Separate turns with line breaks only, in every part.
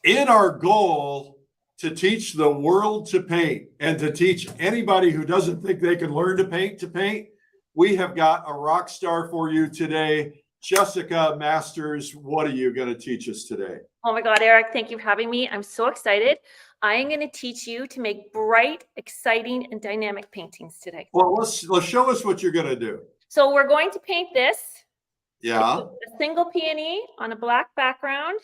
In our goal to teach the world to paint and to teach anybody who doesn't think they can learn to paint, we have got a rock star for you today. Jessica Masters, what are you going to teach us today?
Oh my God, Eric, thank you for having me. I'm so excited. I am going to teach you to make bright, exciting, and dynamic paintings today.
Well, let's show us what you're going to do.
So we're going to paint this.
Yeah.
A single peony on a black background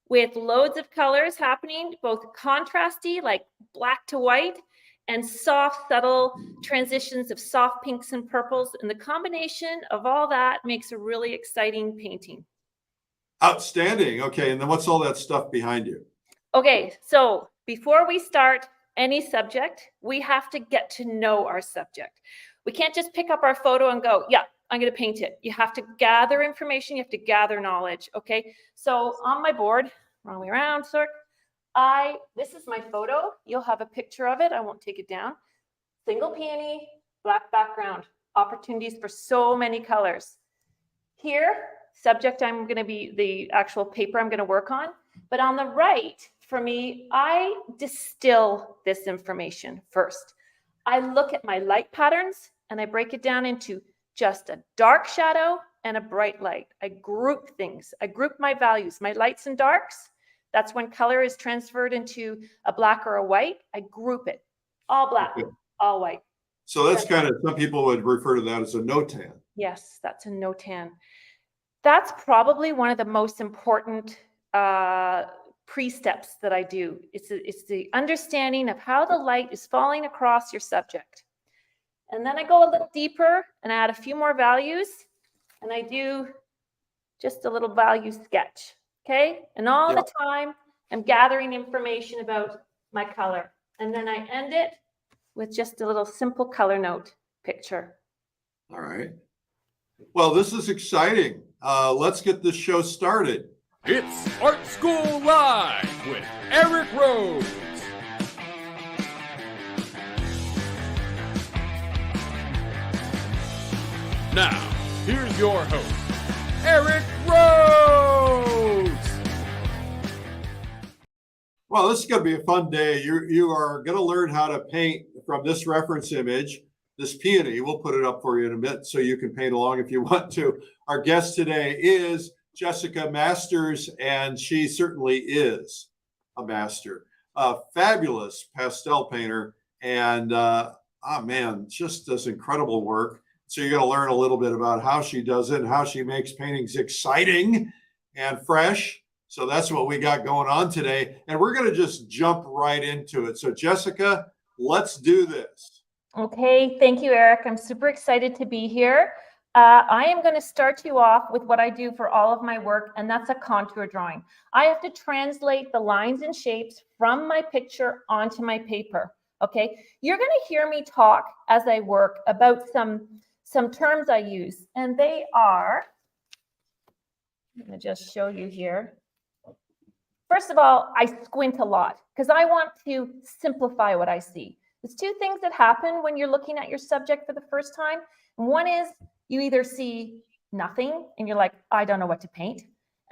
with loads of colors happening, both contrasty, like black to white, and soft, subtle transitions of soft pinks and purples. And the combination of all that makes a really exciting painting.
Outstanding. Okay, and then what's all that stuff behind you?
Okay, so before we start any subject, we have to get to know our subject. We can't just pick up our photo and go, yeah, I'm going to paint it. You have to gather information. You have to gather knowledge. Okay, so on my board, wrong way around, sir. This is my photo. You'll have a picture of it. I won't take it down. Single peony, black background, opportunities for so many colors. Here, subject, I'm going to be the actual paper I'm going to work on. But on the right, for me, I distill this information first. I look at my light patterns and I break it down into just a dark shadow and a bright light. I group things. I group my values, my lights and darks. That's when color is transferred into a black or a white. I group it. All black, all white.
So that's kind of, some people would refer to that as a no-tan.
Yes, that's a no-tan. That's probably one of the most important pre-steps that I do. It's the understanding of how the light is falling across your subject. And then I go a little deeper and add a few more values. And I do just a little value sketch. Okay. And all the time I'm gathering information about my color. And then I end it with just a little simple color note picture.
All right. Well, this is exciting. Let's get this show started.
It's Art School Live with Eric Rose. Now, here's your host, Eric Rose.
Well, this is going to be a fun day. You are going to learn how to paint from this reference image, this peony. We'll put it up for you in a bit so you can paint along if you want to. Our guest today is Jessica Masters, and she certainly is a master, a fabulous pastel painter, and just does incredible work. So you're going to learn a little bit about how she does it and how she makes paintings exciting and fresh. So that's what we got going on today, and we're going to just jump right into it. So Jessica, let's do this.
Okay, thank you, Eric. I'm super excited to be here. I am going to start you off with what I do for all of my work, and that's a contour drawing. I have to translate the lines and shapes from my picture onto my paper. Okay, you're going to hear me talk as I work about some terms I use, and they are, I'm going to just show you here. First of all, I squint a lot because I want to simplify what I see. There's two things that happen when you're looking at your subject for the first time. One is you either see nothing and you're like, I don't know what to paint.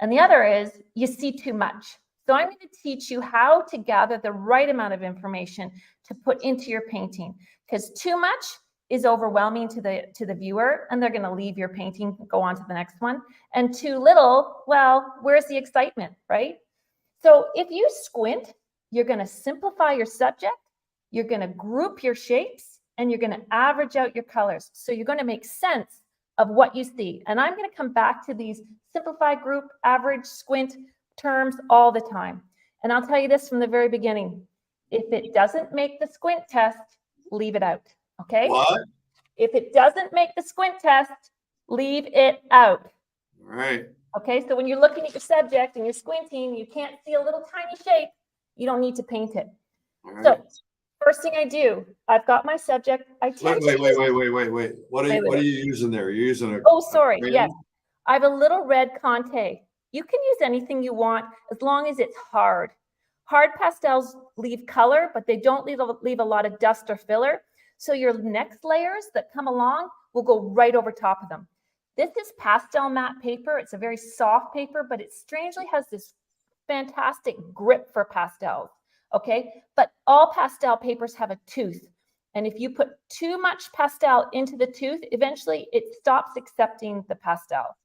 And the other is you see too much. So I'm going to teach you how to gather the right amount of information to put into your painting, because too much is overwhelming to the viewer and they're going to leave your painting, go on to the next one. And too little, well, where's the excitement, right? So if you squint, you're going to simplify your subject, you're going to group your shapes, and you're going to average out your colors. So you're going to make sense of what you see. And I'm going to come back to these simplify, group, average, squint terms all the time. And I'll tell you this from the very beginning. If it doesn't make the squint test, leave it out. Okay?
What?
If it doesn't make the squint test, leave it out.
All right.
Okay, so when you're looking at your subject and you're squinting, you can't see a little tiny shape, you don't need to paint it. Right. So first thing I do, I've got my subject. Wait.
What are you using there? You're using a...
Oh, sorry. Yes. I have a little red Conte. You can use anything you want as long as it's hard. Hard pastels leave color, but they don't leave a lot of dust or filler. So your next layers that come along will go right over top of them. This is pastel matte paper. It's a very soft paper, but it strangely has this fantastic grip for pastels, okay? But all pastel papers have a tooth. And if you put too much pastel into the tooth, eventually it stops accepting the pastel.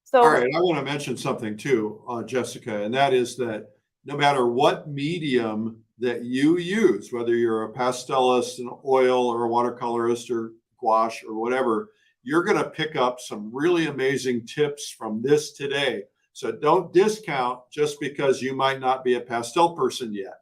So,
All right, I want to mention something too, Jessica, and that is that no matter what medium that you use, whether you're a pastelist, an oil, or a watercolorist, or gouache, or whatever, you're going to pick up some really amazing tips from this today. So don't discount just because you might not be a pastel person yet.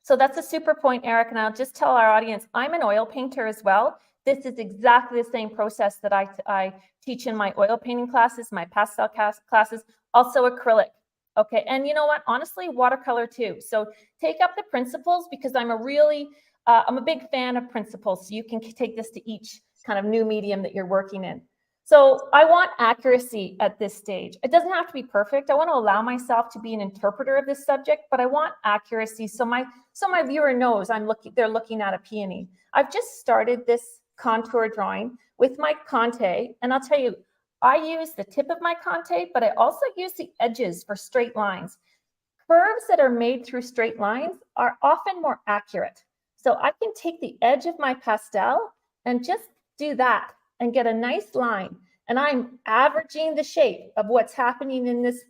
So that's a super point, Eric. And I'll just tell our audience, I'm an oil painter as well. This is exactly the same process that I teach in my oil painting classes, my pastel classes, also acrylic. Okay, and you know what? Honestly, watercolor too. So take up the principles, because I'm a big fan of principles. So you can take this to each kind of new medium that you're working in. So I want accuracy at this stage. It doesn't have to be perfect. I want to allow myself to be an interpreter of this subject, but I want accuracy. So my viewer knows they're looking at a peony. I've just started this contour drawing with my Conte, and I'll tell you, I use the tip of my Conte, but I also use the edges for straight lines. Curves that are made through straight lines are often more accurate. So I can take the edge of my pastel and just do that and get a nice line. And I'm averaging the shape of what's happening in this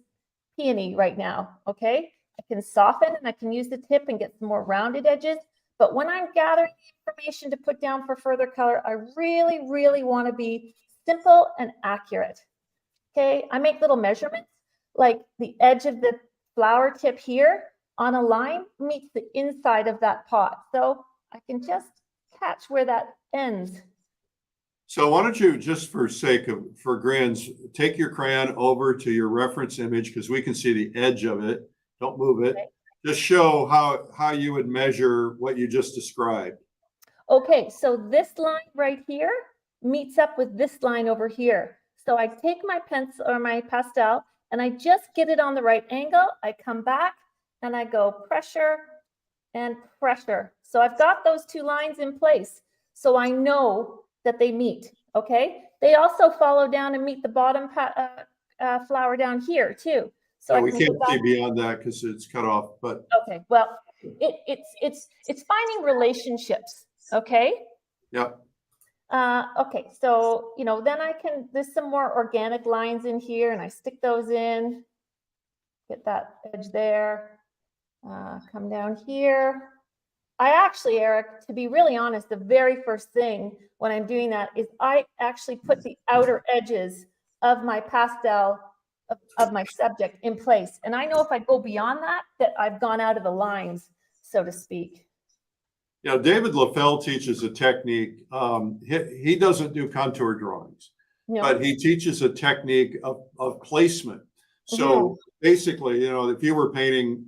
peony right now, okay? I can soften and I can use the tip and get some more rounded edges. But when I'm gathering the information to put down for further color, I really, really want to be simple and accurate, okay? I make little measurements, like the edge of the flower tip here on a line meets the inside of that pot. So I can just catch where that ends.
So why don't you, just for grins, take your crayon over to your reference image, because we can see the edge of it. Don't move it.
Okay.
Just show how you would measure what you just described.
Okay, so this line right here meets up with this line over here. So I take my pencil or my pastel and I just get it on the right angle. I come back and I go pressure and pressure. So I've got those two lines in place. So I know that they meet, okay? They also follow down and meet the bottom flower down here too. So
Yeah, we can't see beyond that because it's cut off, but.
Okay, well, it's finding relationships, okay?
Yep.
Okay, so, then there's some more organic lines in here and I stick those in, get that edge there, come down here. I actually, Eric, to be really honest, the very first thing when I'm doing that is I actually put the outer edges of my pastel of my subject in place. And I know if I go beyond that I've gone out of the lines, so to speak.
Yeah, David LaFell teaches a technique. He doesn't do contour drawings,
No.
but he teaches a technique of placement. So basically, if you were painting,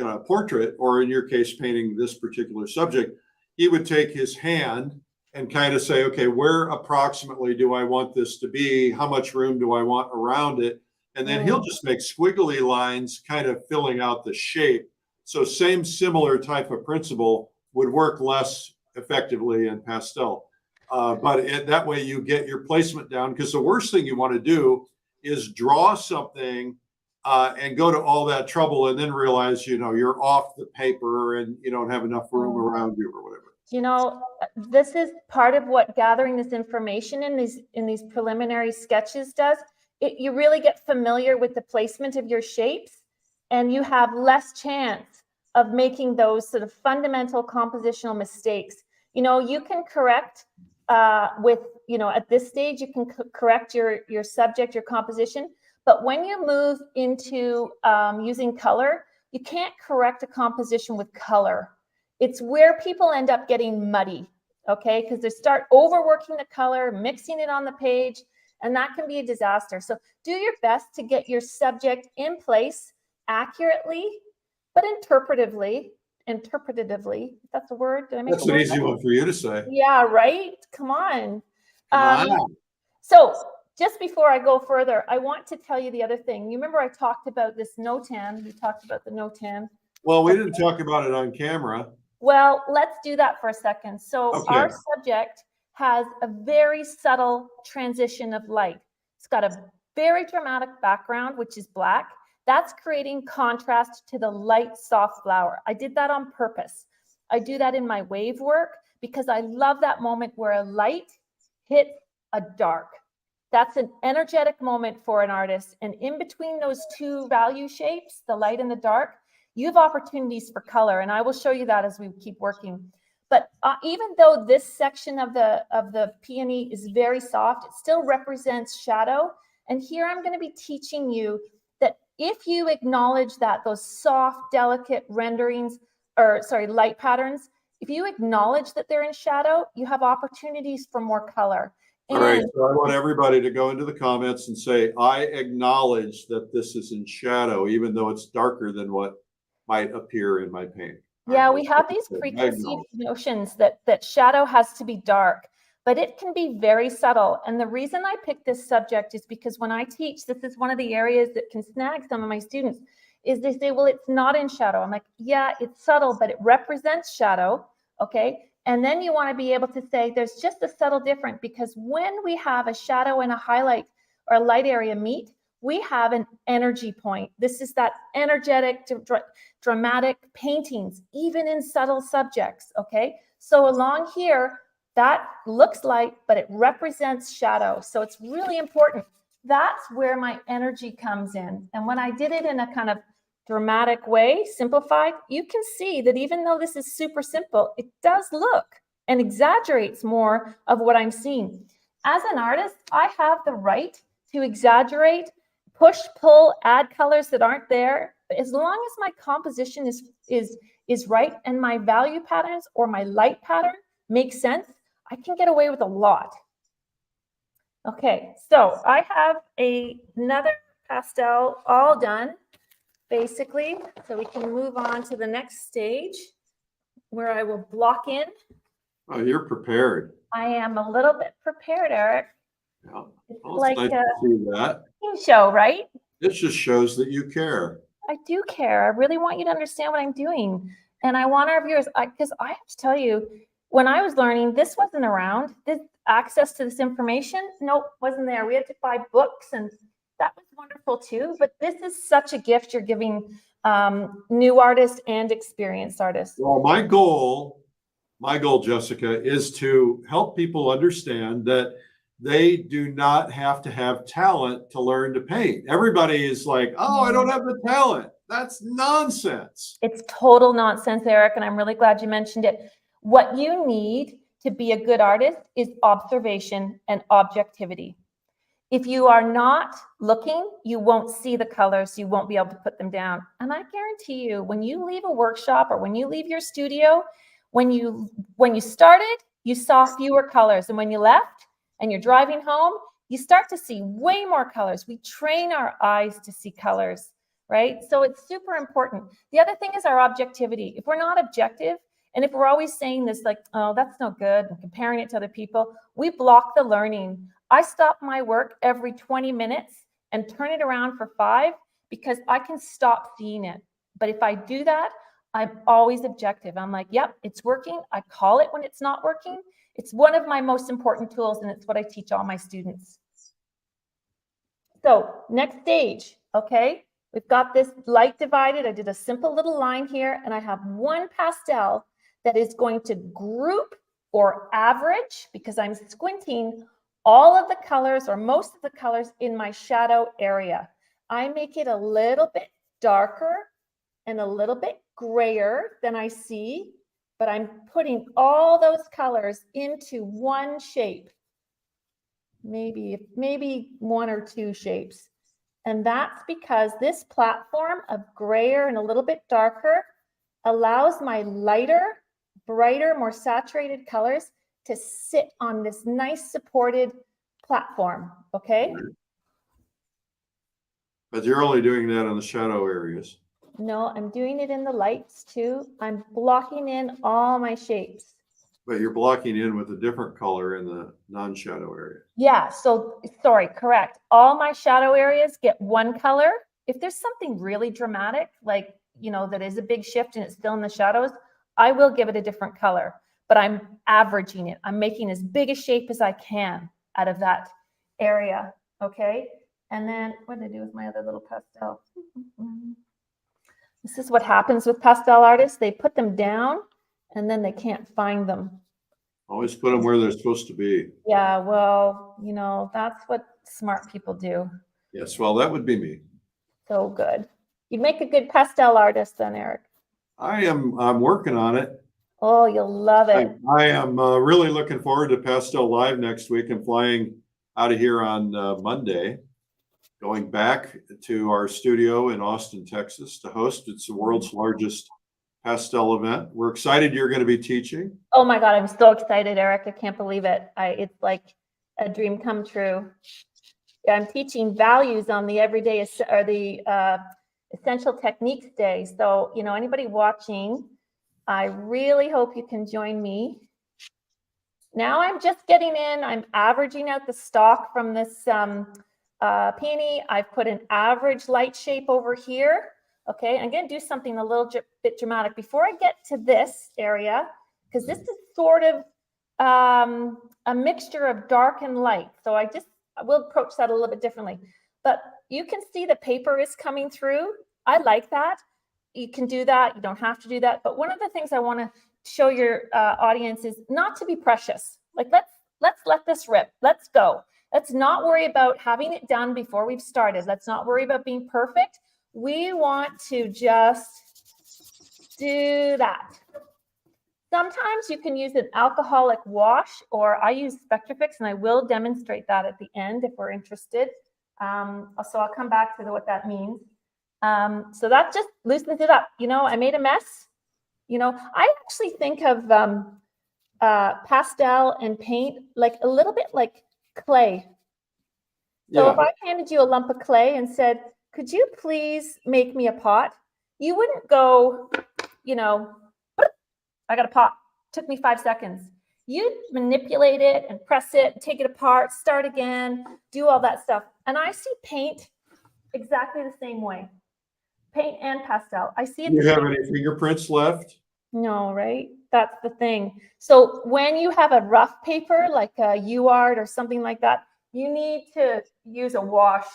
a portrait, or in your case, painting this particular subject, he would take his hand and kind of say, okay, where approximately do I want this to be? How much room do I want around it? And then he'll just make squiggly lines, kind of filling out the shape. So similar type of principle would work less effectively in pastel. But that way you get your placement down, because the worst thing you want to do is draw something and go to all that trouble and then realize, you're off the paper and you don't have enough room around you or whatever.
This is part of what gathering this information in these preliminary sketches does. You really get familiar with the placement of your shapes, and you have less chance of making those sort of fundamental compositional mistakes. You can correct at this stage, you can correct your subject, your composition. But when you move into using color, you can't correct a composition with color. It's where people end up getting muddy, okay? Because they start overworking the color, mixing it on the page, and that can be a disaster. So do your best to get your subject in place accurately, but interpretatively. That's a word. Did I make
That's an easy one for you to say.
Yeah, right? Come on.
Come on.
So just before I go further, I want to tell you the other thing. You remember I talked about this notan. We talked about the notan.
Well, we didn't talk about it on camera.
Well, let's do that for a second. So our subject has a very subtle transition of light. It's got a very dramatic background, which is black. That's creating contrast to the light, soft flower. I did that on purpose. I do that in my wave work because I love that moment where a light hits a dark. That's an energetic moment for an artist. And in between those two value shapes, the light and the dark, you have opportunities for color. And I will show you that as we keep working. But even though this section of the peony is very soft, it still represents shadow. And here I'm going to be teaching you that if you acknowledge that those soft, delicate renderings, or sorry, light patterns, if you acknowledge that they're in shadow, you have opportunities for more color.
All right, so I want everybody to go into the comments and say, I acknowledge that this is in shadow, even though it's darker than what might appear in my paint.
Yeah, we have these preconceived notions that shadow has to be dark, but it can be very subtle. And the reason I picked this subject is because when I teach, this is one of the areas that can snag some of my students, is they say, well, it's not in shadow. I'm like, yeah, it's subtle, but it represents shadow, okay? And then you want to be able to say there's just a subtle difference, because when we have a shadow and a highlight or a light area meet, we have an energy point. This is that energetic, dramatic paintings, even in subtle subjects, okay? So along here, that looks light, but it represents shadow. So it's really important. That's where my energy comes in. And when I did it in a kind of dramatic way, simplified, you can see that even though this is super simple, it does look and exaggerates more of what I'm seeing. As an artist, I have the right to exaggerate, push, pull, add colors that aren't there. But as long as my composition is right and my value patterns or my light pattern makes sense, I can get away with a lot. Okay, so I have another pastel all done, basically, so we can move on to the next stage where I will block in.
Oh, you're prepared.
I am a little bit prepared, Eric.
Yeah.
It's
Well,
like
it's nice
a
to see that.
game show, right?
It just shows that you care.
I do care. I really want you to understand what I'm doing. And I want our viewers, because I have to tell you, when I was learning, this wasn't around. This access to this information, nope, wasn't there. We had to buy books, and that was wonderful too. But this is such a gift you're giving new artists and experienced artists.
Well, my goal, Jessica, is to help people understand that they do not have to have talent to learn to paint. Everybody is like, oh, I don't have the talent. That's nonsense.
It's total nonsense, Eric, and I'm really glad you mentioned it. What you need to be a good artist is observation and objectivity. If you are not looking, you won't see the colors, you won't be able to put them down. And I guarantee you, when you leave a workshop or when you leave your studio, when you started, you saw fewer colors. And when you left and you're driving home, you start to see way more colors. We train our eyes to see colors, right? So it's super important. The other thing is our objectivity. If we're not objective, and if we're always saying this, like, oh, that's no good, and comparing it to other people, we block the learning. I stop my work every 20 minutes and turn it around for 5 because I can stop seeing it. But if I do that, I'm always objective. I'm like, yep, it's working. I call it when it's not working. It's one of my most important tools, and it's what I teach all my students. So next stage, okay? We've got this light divided. I did a simple little line here, and I have one pastel that is going to group or average, because I'm squinting, all of the colors or most of the colors in my shadow area. I make it a little bit darker and a little bit grayer than I see, but I'm putting all those colors into one shape, maybe 1 or 2 shapes. And that's because this platform of grayer and a little bit darker allows my lighter, brighter, more saturated colors to sit on this nice supported platform, okay?
But you're only doing that on the shadow areas.
No, I'm doing it in the lights too. I'm blocking in all my shapes.
But you're blocking in with a different color in the non-shadow area.
Yeah, so sorry, correct. All my shadow areas get one color. If there's something really dramatic, like, you know, that is a big shift and it's still in the shadows, I will give it a different color, but I'm averaging it. I'm making as big a shape as I can out of that area, okay? And then what did I do with my other little pastel? This is what happens with pastel artists. They put them down and then they can't find them.
Always put them where they're supposed to be.
Yeah, well, you know, that's what smart people do.
Yes, well, that would be me.
So good. You'd make a good pastel artist then, Eric.
I'm working on it.
Oh, you'll love it.
I am really looking forward to Pastel Live next week. I'm flying out of here on Monday, going back to our studio in Austin, Texas to host. It's the world's largest pastel event. We're excited you're going to be teaching.
Oh my God, I'm so excited, Eric. I can't believe it. It's like a dream come true. I'm teaching values on the everyday or the essential techniques day. So, you know, anybody watching, I really hope you can join me. Now I'm just getting in. I'm averaging out the stock from this peony. I've put an average light shape over here. Okay, I'm going to do something a little bit dramatic before I get to this area, because this is sort of a mixture of dark and light. So I will approach that a little bit differently. But you can see the paper is coming through. I like that. You can do that. You don't have to do that. But one of the things I want to show your audience is not to be precious. Like let's let this rip. Let's go. Let's not worry about having it done before we've started. Let's not worry about being perfect. We want to just do that. Sometimes you can use an alcoholic wash, or I use Spectrafix, and I will demonstrate that at the end if we're interested. So I'll come back to what that means. So that just loosens it up. You know, I made a mess. You know, I actually think of pastel and paint like a little bit like clay. So if I handed you a lump of clay and said, could you please make me a pot? You wouldn't go, you know, I got a pot. Took me 5 seconds. You'd manipulate it and press it, take it apart, start again, do all that stuff. And I see paint exactly the same way. Paint and pastel. I see it.
Do you have any fingerprints left?
No, right? That's the thing. So when you have a rough paper, like a UArt or something like that, you need to use a wash.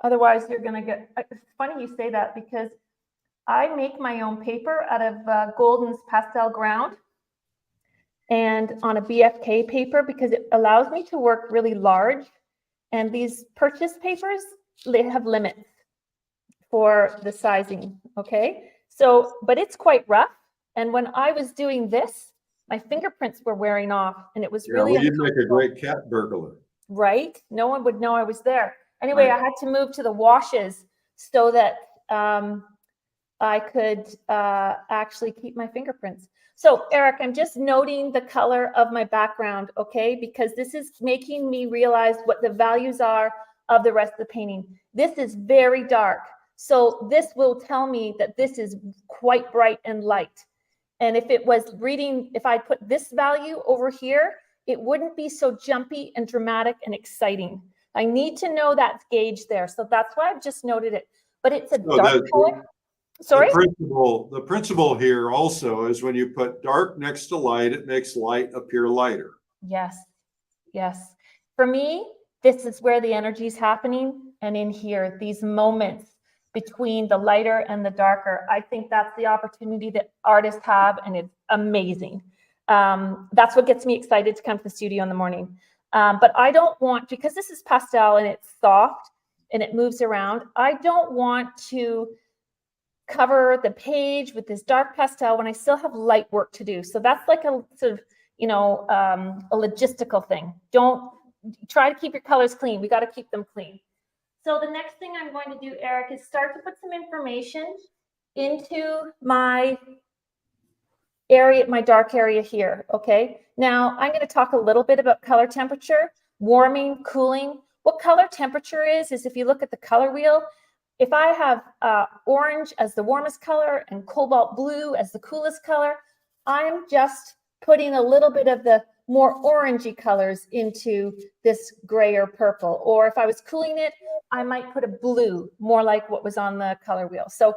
Otherwise, you're going to get, it's funny you say that, because I make my own paper out of Golden's pastel ground and on a BFK paper, because it allows me to work really large. And these purchase papers, they have limits for the sizing, okay? So, but it's quite rough. And when I was doing this, my fingerprints were wearing off, and it was really
well, you'd make a great cat burglar.
Right? No one would know I was there. Anyway, right. I had to move to the washes so that I could actually keep my fingerprints. So Eric, I'm just noting the color of my background, okay? Because this is making me realize what the values are of the rest of the painting. This is very dark. So this will tell me that this is quite bright and light. And if it was reading, if I put this value over here, it wouldn't be so jumpy and dramatic and exciting. I need to know that gauge there. So that's why I've just noted it. But it's a dark color. Sorry?
The principle here also is when you put dark next to light, it makes light appear lighter.
Yes, yes. For me, this is where the energy is happening. And in here, these moments between the lighter and the darker, I think that's the opportunity that artists have, and it's amazing. That's what gets me excited to come to the studio in the morning. But I don't want, because this is pastel and it's soft and it moves around, I don't want to cover the page with this dark pastel when I still have light work to do. So that's like a sort of, you know, a logistical thing. Don't try to keep your colors clean. We got to keep them clean. So the next thing I'm going to do, Eric, is start to put some information into my area, my dark area here, okay? Now, I'm going to talk a little bit about color temperature, warming, cooling. What color temperature is if you look at the color wheel, if I have orange as the warmest color and cobalt blue as the coolest color, I'm just putting a little bit of the more orangey colors into this gray or purple. Or if I was cooling it, I might put a blue, more like what was on the color wheel. So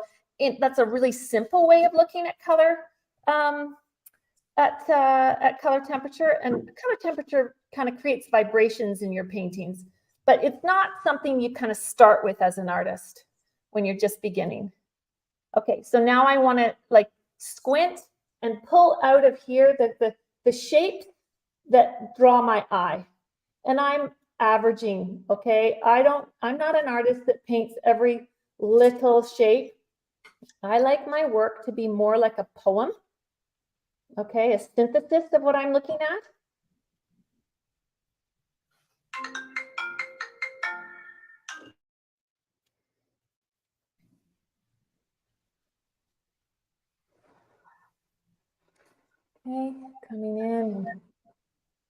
that's a really simple way of looking at color, at color temperature. And color temperature kind of creates vibrations in your paintings. but it's not something you kind of start with as an artist when you're just beginning. Okay, so now I want to like squint and pull out of here the shapes that draw my eye. And I'm averaging, okay? I'm not an artist that paints every little shape. I like my work to be more like a poem, okay? A synthesis of what I'm looking at. Okay, coming in.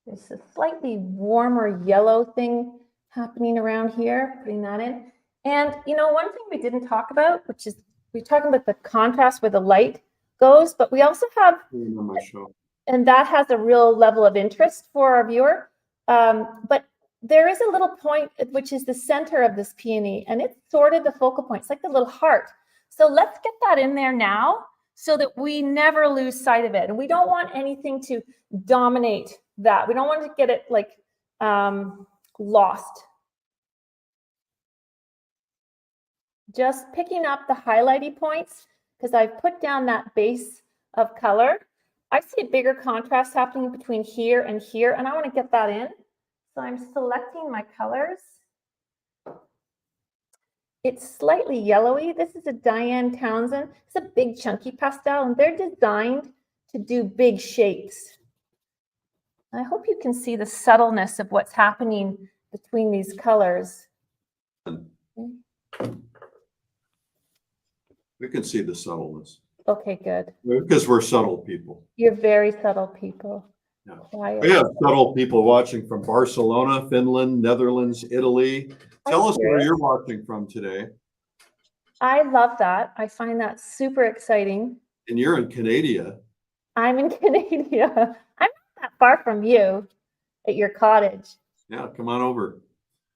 There's a slightly warmer yellow thing happening around here, putting that in. And you know, one thing we didn't talk about, which is we're talking about the contrast where the light goes, but we also have, and that has a real level of interest for our viewer. But there is a little point, which is the center of this peony, and it's sort of the focal point. It's like a little heart. So let's get that in there now so that we never lose sight of it. And we don't want anything to dominate that. We don't want to get it like lost. Just picking up the highlighty points because I've put down that base of color. I see a bigger contrast happening between here, and I want to get that in. So I'm selecting my colors. It's slightly yellowy. This is a Diane Townsend. It's a big chunky pastel, and they're designed to do big shapes. I hope you can see the subtleness of what's happening between these colors.
We can see the subtleness.
Okay, good.
Because we're subtle people.
You're very subtle people.
Yeah.
Quiet.
We have subtle people watching from Barcelona, Finland, Netherlands, Italy. Tell us where you're watching from today.
I love that. I find that super exciting.
And you're in Canada.
I'm in Canada. I'm not that far from you at your cottage.
Yeah, come on over.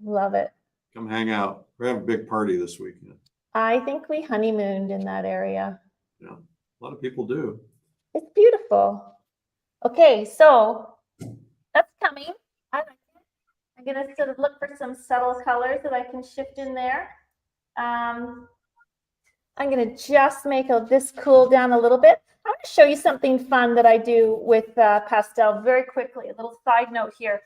Love it.
Come hang out. We're having a big party this weekend.
I think we honeymooned in that area.
Yeah, a lot of people do.
It's beautiful. Okay, so that's coming. I like it. I'm going to sort of look for some subtle colors that I can shift in there. I'm going to just make this cool down a little bit. I want to show you something fun that I do with pastel very quickly. A little side note here.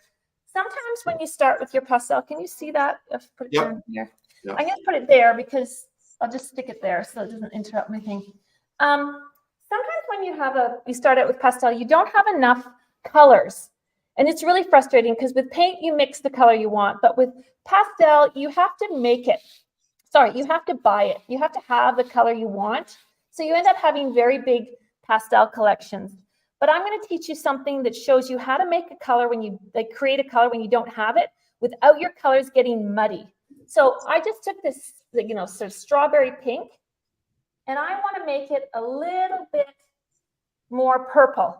Sometimes when you start with your pastel, can you see that? Let's put it down here. Yep. I'm going to put it there because I'll just stick it there so it doesn't interrupt my thing. Sometimes when you start out with pastel, you don't have enough colors. And it's really frustrating because with paint, you mix the color you want. But with pastel, you have to make it. Sorry, you have to buy it. You have to have the color you want. So you end up having very big pastel collections. But I'm going to teach you something that shows you how to make a color when you create a color when you don't have it without your colors getting muddy. So I just took this, sort of strawberry pink, and I want to make it a little bit more purple.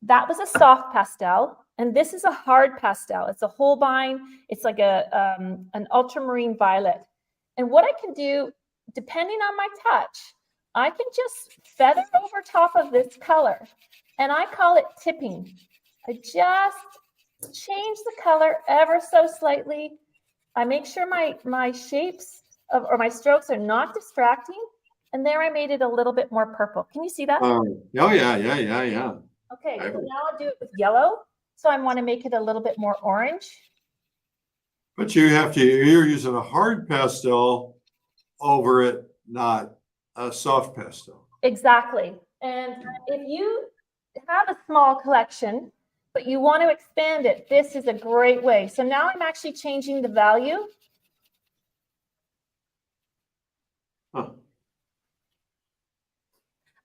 That was a soft pastel, and this is a hard pastel. It's a Holbein. It's like an ultramarine violet. And what I can do, depending on my touch, I can just feather over top of this color, and I call it tipping. I just change the color ever so slightly. I make sure my shapes or my strokes are not distracting. And there I made it a little bit more purple. Can you see that?
Oh, yeah.
Okay, so now I'll do it with yellow. So I want to make it a little bit more orange.
But you're using a hard pastel over it, not a soft pastel.
Exactly. And if you have a small collection, but you want to expand it, this is a great way. So now I'm actually changing the value.
Huh.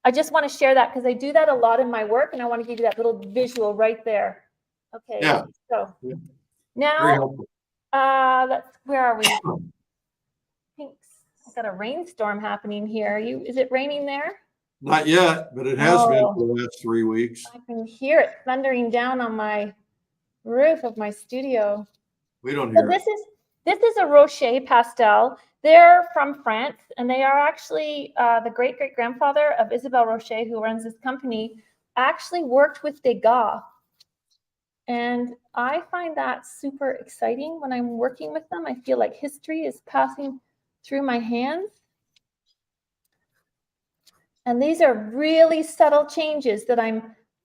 I just want to share that because I do that a lot in my work, and I want to give you that little visual right there. Okay.
Yeah.
So
yeah.
now, where are we? Pinks. I've got a rainstorm happening here. Is it raining there?
Not yet, but it has been for the last 3 weeks.
I can hear it thundering down on my roof of my studio.
We don't hear it.
This is a Rocher pastel. They're from France, and they are actually the great-great-grandfather of Isabelle Rocher, who runs this company, actually worked with Degas. And I find that super exciting when I'm working with them. I feel like history is passing through my hands. And these are really subtle changes that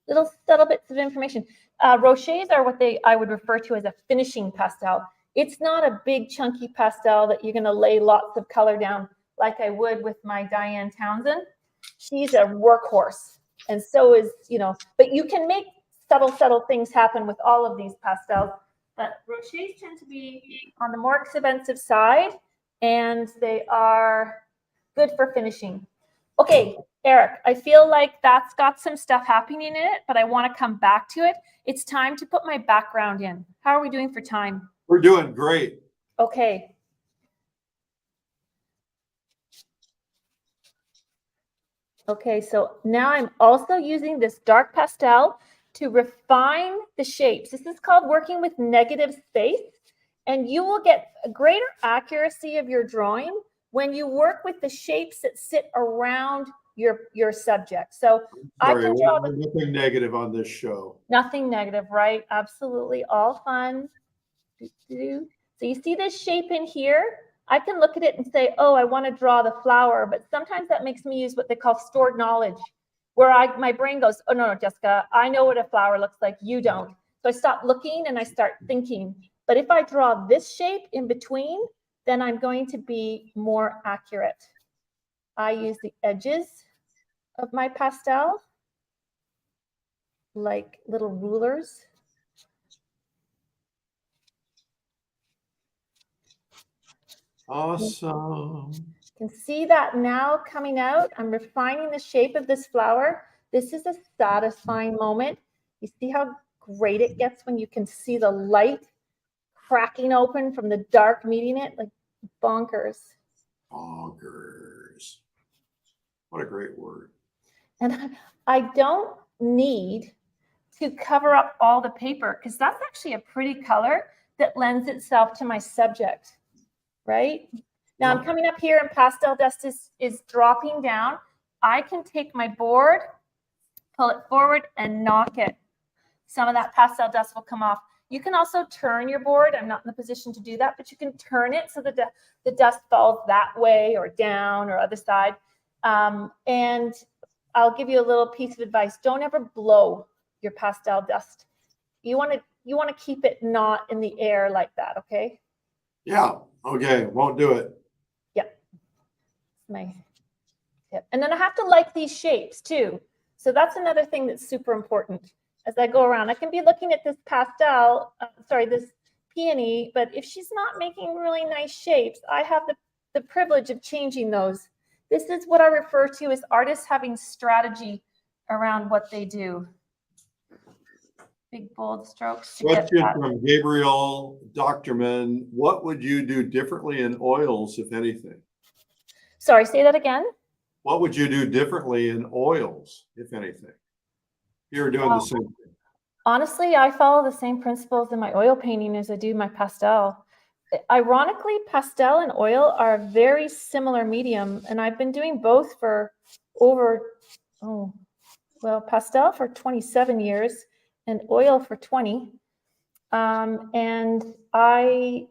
little subtle bits of information. Rochers are what I would refer to as a finishing pastel. It's not a big chunky pastel that you're going to lay lots of color down like I would with my Diane Townsend. She's a workhorse. And so is, but you can make subtle things happen with all of these pastels. But Rochers tend to be on the more expensive side, and they are good for finishing. Okay, Eric, I feel like that's got some stuff happening in it, but I want to come back to it. It's time to put my background in. How are we doing for time?
We're doing great.
Okay. Okay, so now I'm also using this dark pastel to refine the shapes. This is called working with negative space, and you will get a greater accuracy of your drawing when you work with the shapes that sit around your subject. So
Sorry,
I can draw
nothing negative on this show.
Nothing negative, right? Absolutely, all fun. So you see this shape in here? I can look at it and say, oh, I want to draw the flower, but sometimes that makes me use what they call stored knowledge, where my brain goes, oh, no, Jessica, I know what a flower looks like, you don't. So I stop looking and I start thinking. But if I draw this shape in between, then I'm going to be more accurate. I use the edges of my pastel like little rulers.
Awesome.
You can see that now coming out. I'm refining the shape of this flower. This is a satisfying moment. You see how great it gets when you can see the light cracking open from the dark meeting it, like bonkers.
Bonkers. What a great word.
And I don't need to cover up all the paper because that's actually a pretty color that lends itself to my subject, right? Now I'm coming up here and pastel dust is dropping down. I can take my board, pull it forward and knock it. Some of that pastel dust will come off. You can also turn your board. I'm not in the position to do that, but you can turn it so that the dust falls that way or down or other side. And I'll give you a little piece of advice. Don't ever blow your pastel dust. You want to keep it not in the air like that, okay?
Yeah, okay, won't do it.
Yep. My tip. And then I have to like these shapes too. So that's another thing that's super important as I go around. I can be looking at this pastel, this peony, but if she's not making really nice shapes, I have the privilege of changing those. This is what I refer to as artists having strategy around what they do. Big bold strokes.
Question from Gabriel Doctorman. What would you do differently in oils, if anything?
Sorry, say that again.
What would you do differently in oils, if anything? You're doing the same thing.
Honestly, I follow the same principles in my oil painting as I do my pastel. Ironically, pastel and oil are a very similar medium, and I've been doing both for pastel for 27 years and oil for 20. And one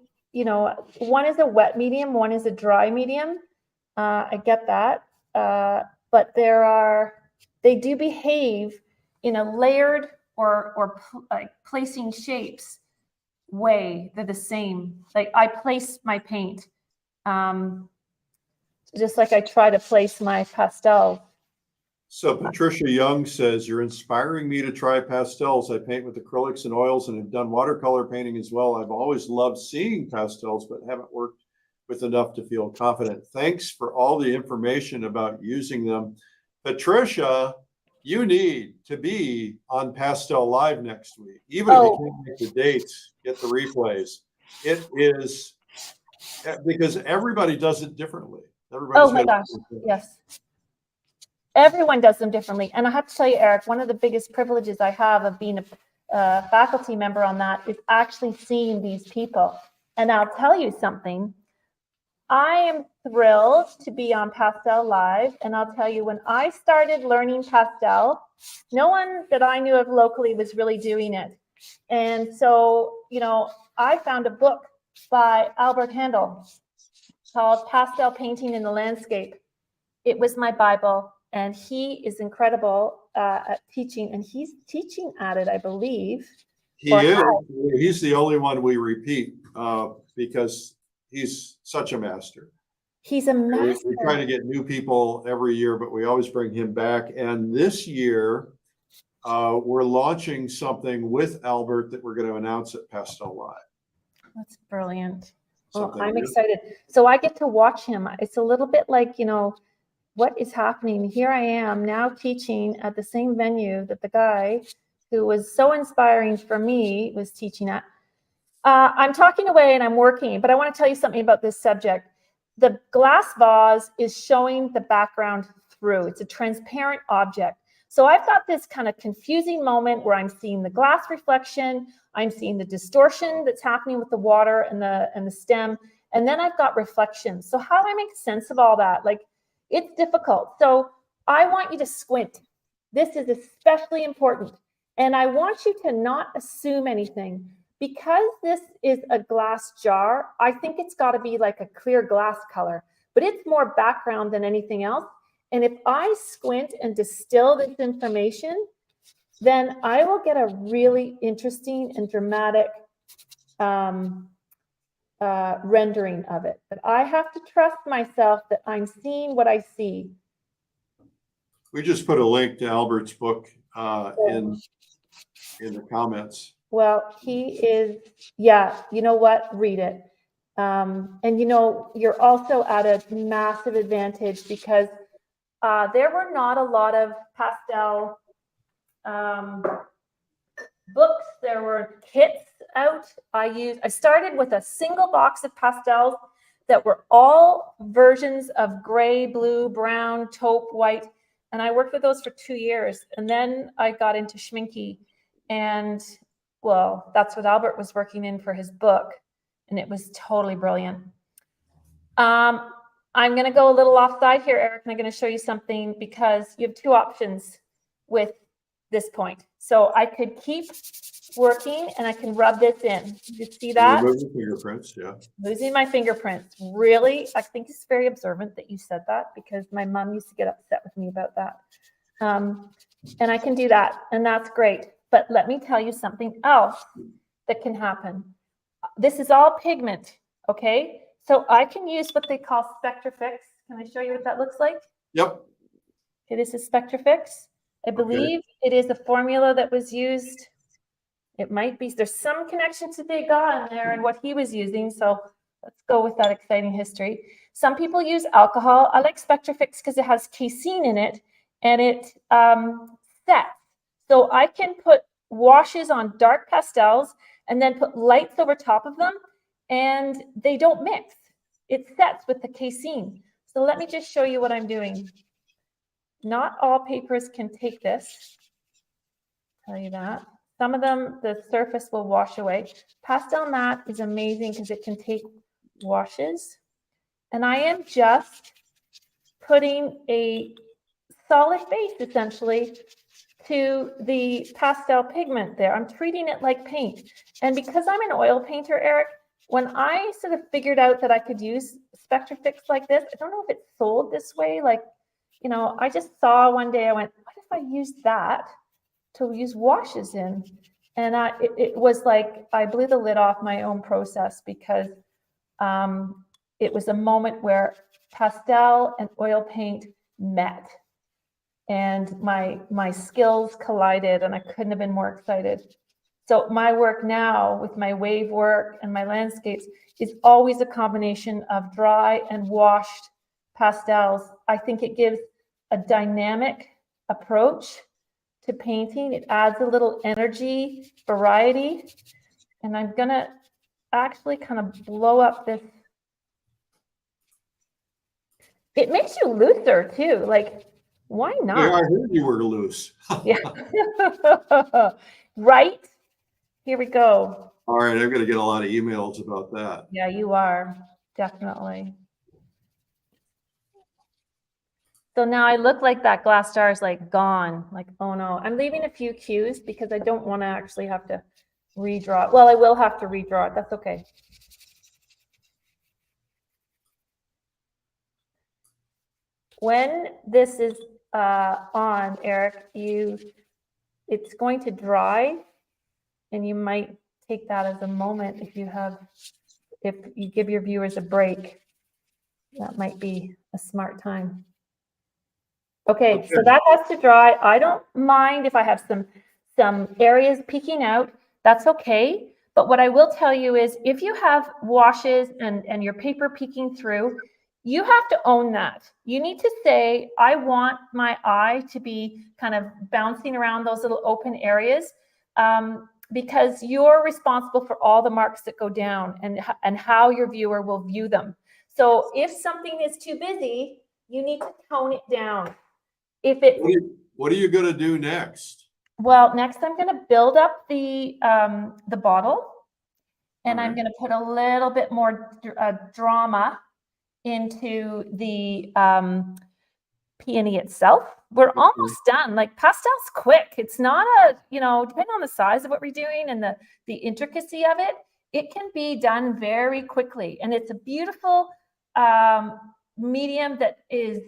is a wet medium, one is a dry medium. I get that, but they do behave in a layered or like placing shapes way. They're the same. Like I place my paint, just like I try to place my pastel.
So Patricia Young says, you're inspiring me to try pastels. I paint with acrylics and oils and have done watercolor painting as well. I've always loved seeing pastels, but haven't worked with enough to feel confident. Thanks for all the information about using them. Patricia, you need to be on Pastel Live next week. Even if you can't make the dates, get the replays. It is because everybody does it differently.
Oh my gosh, yes. Everyone does them differently. And I have to tell you, Eric, one of the biggest privileges I have of being a faculty member on that is actually seeing these people. And I'll tell you something. I am thrilled to be on Pastel Live. And I'll tell you, when I started learning pastel, no one that I knew of locally was really doing it. And so, I found a book by Albert Handel called Pastel Painting in the Landscape. It was my Bible, and he is incredible at teaching, and he's teaching at it, I believe.
He is. He's the only one we repeat because he's such a master.
He's a master.
We try to get new people every year, but we always bring him back. And this year, we're launching something with Albert that we're going to announce at Pastel Live.
That's brilliant.
Something
I'm
new.
excited. So I get to watch him. It's a little bit like, what is happening? Here I am now teaching at the same venue that the guy who was so inspiring for me was teaching at. I'm talking away and I'm working, but I want to tell you something about this subject. The glass vase is showing the background through. It's a transparent object. So I've got this kind of confusing moment where I'm seeing the glass reflection, I'm seeing the distortion that's happening with the water and the stem, and then I've got reflection. So how do I make sense of all that? Like, it's difficult. So I want you to squint. This is especially important. And I want you to not assume anything. Because this is a glass jar, I think it's got to be like a clear glass color, but it's more background than anything else. And if I squint and distill this information, then I will get a really interesting and dramatic rendering of it. But I have to trust myself that I'm seeing what I see.
We just put a link to Albert's book in the comments.
Well, he is, yeah, you know what? Read it. And you're also at a massive advantage because there were not a lot of pastel books. There were kits out. I started with a single box of pastels that were all versions of gray, blue, brown, taupe, white. And I worked with those for 2 years. And then I got into Schminke, and well, that's what Albert was working in for his book, and it was totally brilliant. I'm going to go a little offside here, Eric, and I'm going to show you something because you have 2 options with this point. So I could keep working, and I can rub this in. You see that?
Removing fingerprints, yeah.
Losing my fingerprints. Really? I think it's very observant that you said that because my mom used to get upset with me about that. And I can do that, and that's great. But let me tell you something else that can happen. This is all pigment, okay? So I can use what they call Spectrafix. Can I show you what that looks like?
Yep.
Okay, this is Spectrafix. I believe it is a formula that was used. It might be, there's some connection to Degas in there and what he was using. So let's go with that exciting history. Some people use alcohol. I like Spectrafix because it has casein in it and it sets. So I can put washes on dark pastels and then put lights over top of them, and they don't mix. It sets with the casein. So let me just show you what I'm doing. Not all papers can take this. Tell you that. Some of them, the surface will wash away. Pastel Matte is amazing because it can take washes. And I am just putting a solid base, essentially, to the pastel pigment there. I'm treating it like paint. And because I'm an oil painter, Eric, when I sort of figured out that I could use Spectrafix like this, I don't know if it's sold this way. Like, I just saw one day, I went, what if I used that to use washes in? And it was like, I blew the lid off my own process because it was a moment where pastel and oil paint met. And my skills collided, and I couldn't have been more excited. So my work now with my wave work and my landscapes is always a combination of dry and washed pastels. I think it gives a dynamic approach to painting. It adds a little energy, variety. And I'm gonna actually kind of blow up this. It makes you looser too. Like, why not?
Yeah, I heard you were loose.
Yeah. Right? Here we go.
All right, I'm going to get a lot of emails about that.
Yeah, you are. Definitely. So now I look like that glass jar is like gone. Like, oh no. I'm leaving a few cues because I don't want to actually have to redraw it. Well, I will have to redraw it. That's okay. When this is on, Eric, it's going to dry, and you might take that as a moment if you give your viewers a break. That might be a smart time. Okay, so that has to dry. I don't mind if I have some areas peeking out. That's okay. But what I will tell you is if you have washes and your paper peeking through, you have to own that. You need to say, I want my eye to be kind of bouncing around those little open areas, because you're responsible for all the marks that go down and how your viewer will view them. So if something is too busy, you need to tone it down.
What are you going to do next?
Well, next I'm going to build up the bottle, and I'm
Right.
going to put a little bit more drama into the peony itself. We're almost done. Like, pastel's quick. It's not depending on the size of what we're doing and the intricacy of it, it can be done very quickly. And it's a beautiful medium that is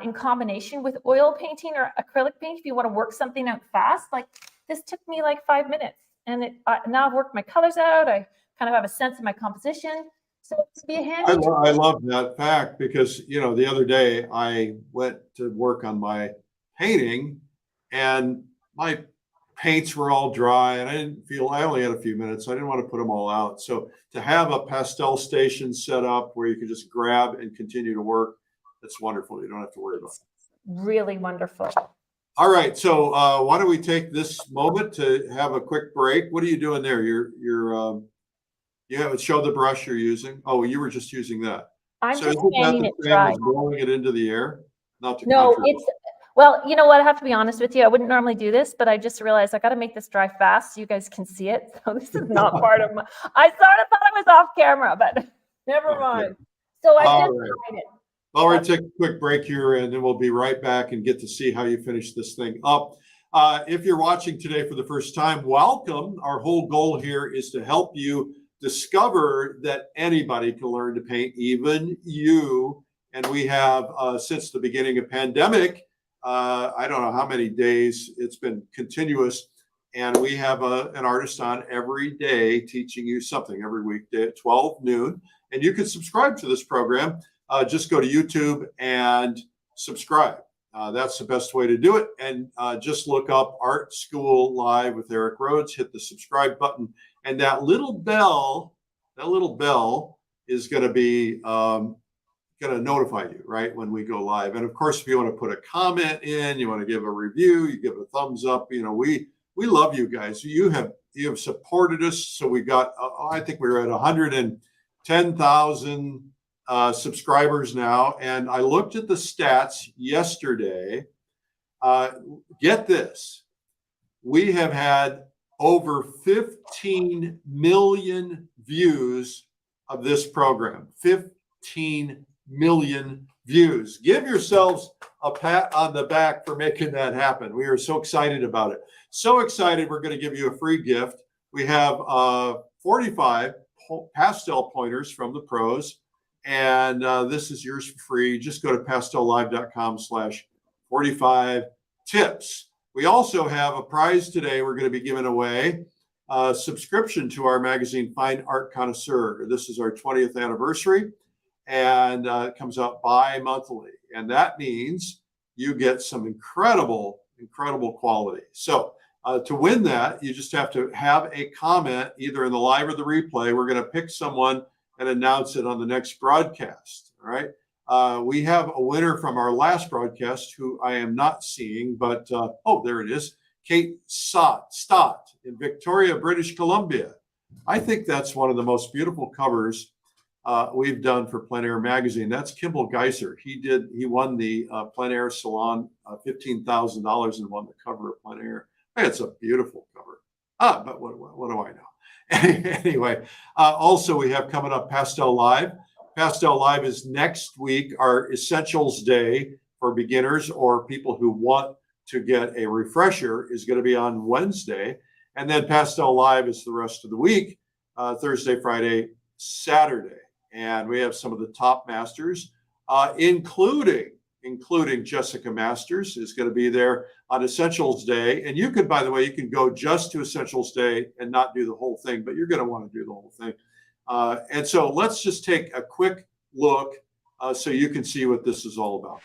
in combination with oil painting or acrylic paint. If you want to work something out fast, like this took me like 5 minutes, and now I've worked my colors out. I kind of have a sense of my composition. So it's be a handy.
I love that fact because, the other day I went to work on my painting and my paints were all dry and I only had a few minutes. So I didn't want to put them all out. So to have a pastel station set up where you can just grab and continue to work, that's wonderful. You don't have to worry about it.
Really wonderful.
All right. So why don't we take this moment to have a quick break? What are you doing there? You haven't showed the brush you're using. Oh, you were just using that.
I'm
So
just
isn't that
hanging
the
it
same
dry.
as blowing it into the air? Not to
No,
contradict.
well, you know what? I have to be honest with you. I wouldn't normally do this, but I just realized I got to make this dry fast so you guys can see it. So this is not part of my. I sort of thought I was off camera, but never mind. So I just tried it.
Well, we're going to take a quick break here, and then we'll be right back and get to see how you finish this thing up. If you're watching today for the first time, welcome. Our whole goal here is to help you discover that anybody can learn to paint, even you. And we have, since the beginning of pandemic, I don't know how many days it's been continuous. And we have an artist on every day teaching you something every weekday at 12 noon. And you can subscribe to this program. Just go to YouTube and subscribe. That's the best way to do it. And just look up Art School Live with Eric Rhodes, hit the subscribe button. And that little bell is going to be going to notify you right when we go live. And of course, if you want to put a comment in, you want to give a review, you give a thumbs up. We love you guys. You have supported us. So we got I think we're at 110,000 subscribers now. And I looked at the stats yesterday. Get this, we have had over 15 million views of this program. 15 million views. Give yourselves a pat on the back for making that happen. We are so excited about it. So excited, we're going to give you a free gift. We have 45 pastel pointers from the pros, and this is yours for free. Just go to pastellive.com/45 tips. We also have a prize today. We're going to be giving away a subscription to our magazine, Fine Art Connoisseur. This is our 20th anniversary, and it comes out bi-monthly. And that means you get some incredible quality. So to win that, you just have to have a comment either in the live or the replay. We're going to pick someone and announce it on the next broadcast. All right. We have a winner from our last broadcast who I am not seeing, but there it is. Kate Stott in Victoria, British Columbia. I think that's one of the most beautiful covers we've done for Plein Air Magazine. That's Kimball Geiser. He won the Plein Air Salon $15,000 and won the cover of Plein Air. It's a beautiful cover. But what do I know? Anyway, also we have coming up Pastel Live. Pastel Live is next week, our Essentials Day for beginners or people who want to get a refresher is going to be on Wednesday. And then Pastel Live is the rest of the week, Thursday, Friday, Saturday. And we have some of the top masters, including Jessica Masters is going to be there on Essentials Day. And you could, by the way, you can go just to Essentials Day and not do the whole thing, but you're going to want to do the whole thing. And so let's just take a quick look so you can see what this is all about.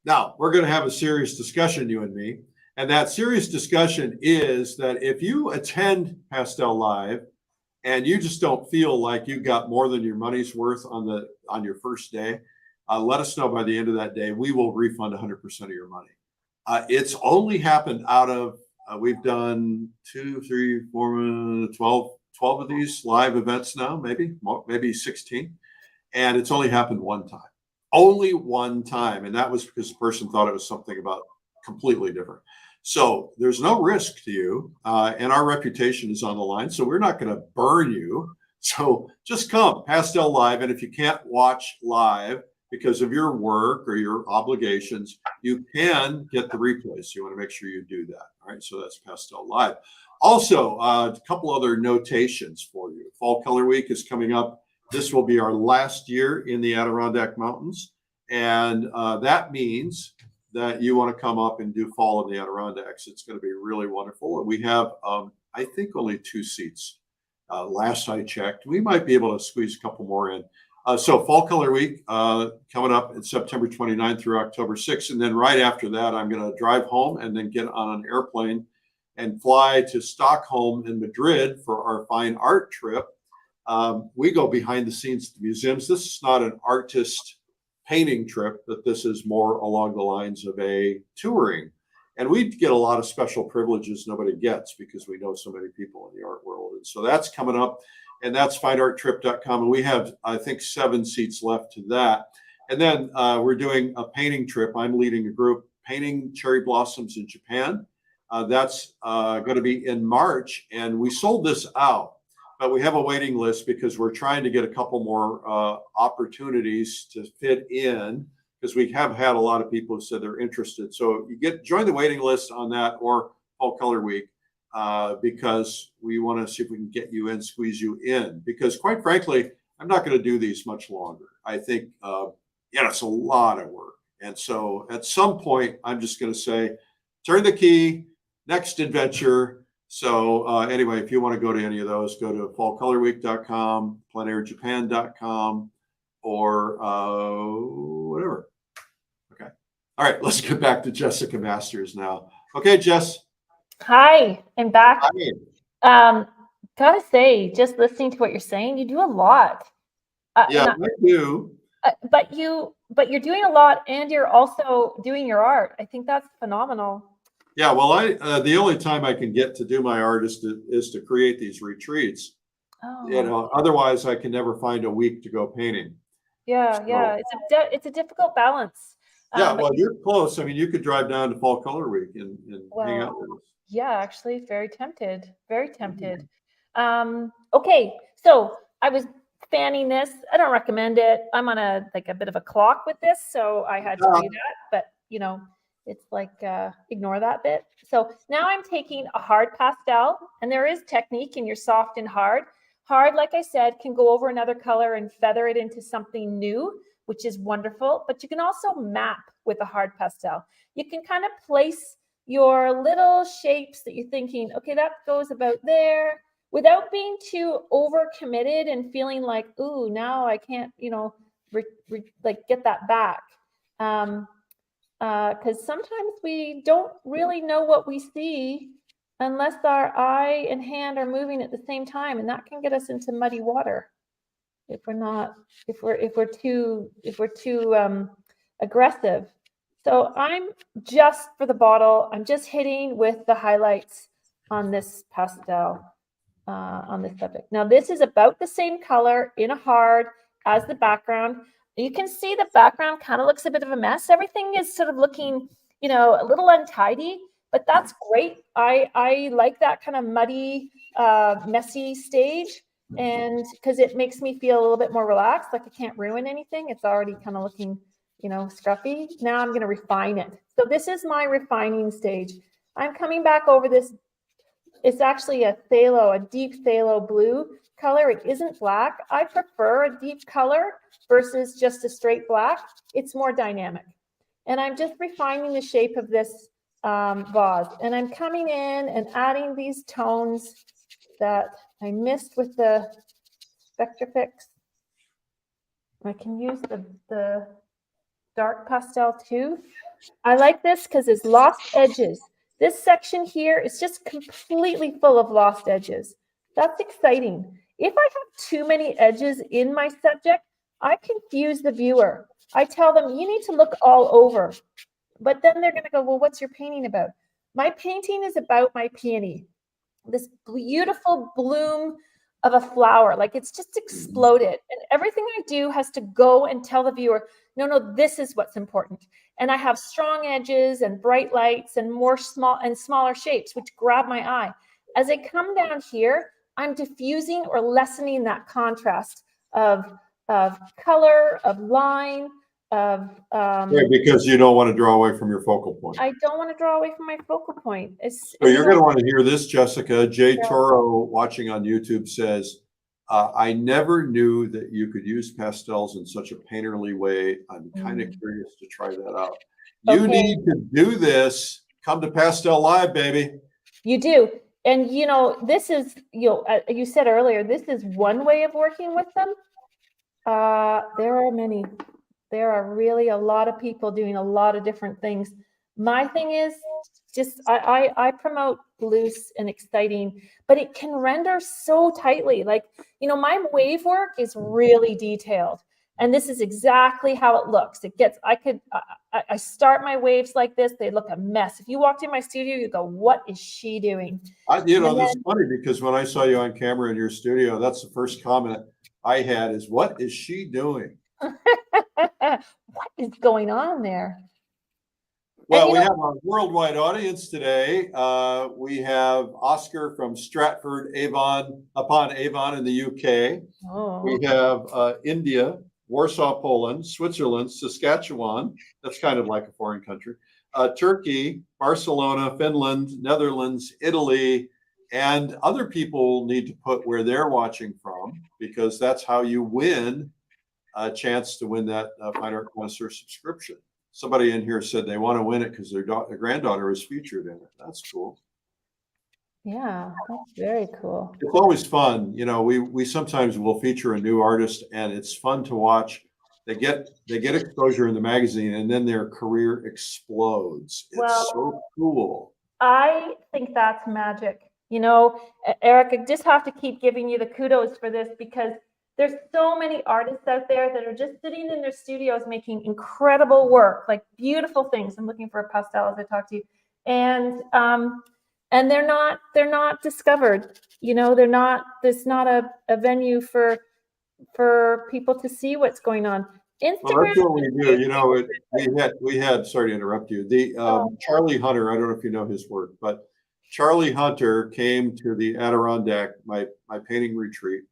Now, we're going to have a serious discussion, you and me. And that serious discussion is that if you attend Pastel Live and you just don't feel like you got more than your money's worth on your first day, let us know by the end of that day. We will refund 100% of your money. It's only happened out of, we've done 2, 3, 4, 12 of these live events now, maybe 16. And it's only happened one time. Only one time. And that was because the person thought it was something about completely different. So there's no risk to you. And our reputation is on the line. So we're not going to burn you. So just come, Pastel Live. And if you can't watch live because of your work or your obligations, you can get the replays. You want to make sure you do that. All right. So that's Pastel Live. Also, a couple other notations for you. Fall Color Week is coming up. This will be our last year in the Adirondack Mountains. And that means that you want to come up and do fall in the Adirondacks. It's going to be really wonderful. And we have, I think, only 2 seats. Last I checked, we might be able to squeeze a couple more in. So Fall Color Week coming up in September 29th through October 6th. And then right after that, I'm going to drive home and then get on an airplane and fly to Stockholm and Madrid for our fine art trip. We go behind the scenes at the museums. This is not an artist painting trip, but this is more along the lines of a touring. And we get a lot of special privileges nobody gets because we know so many people in the art world. And so that's coming up, and that's finearttrip.com. And we have, I think, 7 seats left to that. And then we're doing a painting trip. I'm leading a group painting cherry blossoms in Japan. That's going to be in March. And we sold this out. But we have a waiting list because we're trying to get a couple more opportunities to fit in because we have had a lot of people who said they're interested. So you join the waiting list on that or Fall Color Week because we want to see if we can get you in, squeeze you in. Because quite frankly, I'm not going to do these much longer. I think, it's a lot of work. And so at some point, I'm just going to say, turn the key, next adventure. So anyway, if you want to go to any of those, go to fallcolorweek.com, pleinairjapan.com, or whatever. Okay. All right, let's get back to Jessica Masters now. Okay, Jess.
Hi, I'm back.
Hi.
Gotta say, just listening to what you're saying, you do a lot.
Yeah, I do.
But you're doing a lot, and you're also doing your art. I think that's phenomenal.
Yeah, well, the only time I can get to do my art is to create these retreats. You
Oh,
know, otherwise I can never find a week to go painting.
yeah,
So,
yeah. It's a difficult balance.
yeah,
But
well, you're close. I mean, you could drive down to Fall Color Week and hang
well,
out with us.
yeah, actually, very tempted. Very tempted. Okay, so I was fanning this. I don't recommend it. I'm on a bit of a clock with this, so I had to
Yeah.
do that. But it's like ignore that bit. So now I'm taking a hard pastel, and there is technique in your soft and hard. Hard, like I said, can go over another color and feather it into something new, which is wonderful. But you can also map with a hard pastel. You can kind of place your little shapes that you're thinking, okay, that goes about there, without being too over committed and feeling like, ooh, now I can't, like get that back. Because sometimes we don't really know what we see unless our eye and hand are moving at the same time, and that can get us into muddy water if we're not, if we're too aggressive. So I'm just for the bottle, I'm just hitting with the highlights on this pastel, on this subject. Now this is about the same color in a hard as the background. You can see the background kind of looks a bit of a mess. Everything is sort of looking, a little untidy, but that's great. I like that kind of muddy, messy stage. And because it makes me feel a little bit more relaxed, like I can't ruin anything. It's already kind of looking, scruffy. Now I'm going to refine it. So this is my refining stage. I'm coming back over this. It's actually a phthalo, a deep phthalo blue color. It isn't black. I prefer a deep color versus just a straight black. It's more dynamic. And I'm just refining the shape of this vase. And I'm coming in and adding these tones that I missed with the Spectrafix. I can use the dark pastel too. I like this because it's lost edges. This section here is just completely full of lost edges. That's exciting. If I have too many edges in my subject, I confuse the viewer. I tell them, you need to look all over. But then they're going to go, well, what's your painting about? My painting is about my peony. This beautiful bloom of a flower, like it's just exploded. And everything I do has to go and tell the viewer, no, this is what's important. And I have strong edges and bright lights and smaller shapes, which grab my eye. As I come down here, I'm diffusing or lessening that contrast of color, of line, of
Yeah, because you don't want to draw away from your focal point.
I don't want to draw away from my focal point.
So you're going to want to hear this, Jessica. Jay
Yeah.
Toro, watching on YouTube, says, I never knew that you could use pastels in such a painterly way. I'm kind of curious to try that out. You
Okay.
need to do this. Come to Pastel Live, baby.
You do. And, this is, you said earlier, this is one way of working with them. There are many. There are really a lot of people doing a lot of different things. My thing is just, I promote loose and exciting, but it can render so tightly. Like, my wave work is really detailed. And this is exactly how it looks. I start my waves like this. They look a mess. If you walked in my studio, you go, what is she doing?
That's funny because when I saw you on camera in your studio, that's the first comment I had is, what is she doing?
What is going on there?
Well, we have a worldwide audience today. We have Oscar from Stratford upon Avon in the UK.
Oh.
We have India, Warsaw, Poland, Switzerland, Saskatchewan. That's kind of like a foreign country. Turkey, Barcelona, Finland, Netherlands, Italy, and other people need to put where they're watching from because that's how you win a chance to win that Fine Art Connoisseur subscription. Somebody in here said they want to win it because their granddaughter is featured in it. That's cool.
Yeah, that's very cool.
It's always fun. We sometimes will feature a new artist and it's fun to watch. They get exposure in the magazine and then their career explodes. It's so cool.
I think that's magic. Eric, I just have to keep giving you the kudos for this because there's so many artists out there that are just sitting in their studios making incredible work, like beautiful things. I'm looking for a pastel as I talk to you. and they're not discovered. You know, there's not a venue for people to see what's going on.
Well,
Instagram.
that's what we do. You know, we had, sorry to interrupt you. Charlie Hunter, I don't know if you know his work, but Charlie Hunter came to the Adirondack, my painting retreat,